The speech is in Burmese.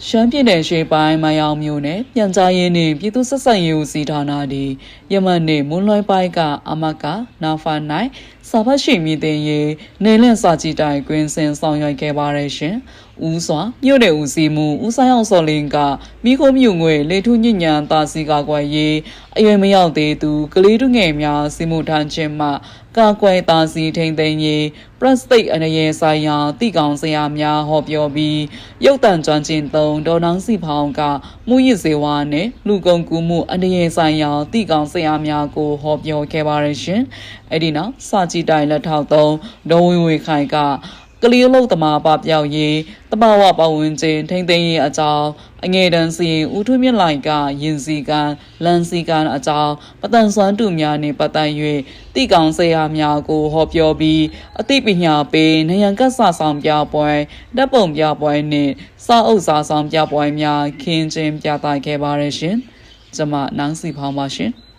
ရှမ်းပြည်နယ်ရှေ့ပိုင်းမယောင်မြို့နယ်ပြန်ကြားရေးနှင့်ပြည်သူ့ဆက်ဆံရေးဦးစီးဌာနသည်ယမန်နေ့မွန်းလွဲပိုင်းကအမကနာဖာ၌စာဖတ်ရှိမြင့်တင်ရေးနေလင့်စာကြည့်တိုင်ကွင်းစင်ဆောင်ရွက်ခဲ့ပါရရှင်။ဦးစွာမြို့နယ်ဦးစီးမှုဦးဆိုင်အောင်စော်လင်းကမိခိုးမြို့ငွေလေထုညဉ့်ညံတာစီကာကွယ်ရေးအရွယ်မရောက်သေးသူကလေးတို့ငယ်များစီမှုထမ်းခြင်းမှကာကွယ်တာစီထိန်သိမ်းရေးပရစတိတ်အနေရဲ့ဆိုင်ရာတိကောင်ဆရာများဟောပြောပြီးရုပ်တံကျွမ်းကျင်သုံးဒေါ်နောင်းစီဖောင်းကမှုရစ်စေဝါနဲ့လူကုန်ကူးမှုအနေရဲ့ဆိုင်ရာတိကောင်ဆရာများကိုဟောပြောခဲ့ပါရရှင်။အဲ့ဒီနောက်စာကြည့်တိုင်လက်ထောက်သုံးဒေါ်ဝင်းဝေခိုင်ကကလေးလုံးတမပပြောက်ရေးတမဝပဝန်းကျင်ထိမ့်သိမ်းရေးအကြောင်းအငယ်တန်းစီဦးထွေးမြင့်လိုက်ကရင်စီကန်လန်စီကန်အကြောင်းပတန်စွမ်းတူများနှင့်ပတ်သက်၍တိကောင်ဆရာများကိုဟောပြောပြီးအသိပညာပေးနေရန်ကဆဆောင်ပြပွဲတပ်ပုံပြပွဲနှင့်စာအုပ်စာဆောင်ပြပွဲများခင်းကျင်းပြသခဲ့ပါရရှင်။ကျွန်မနန်းစီဖောင်းပါရှင်။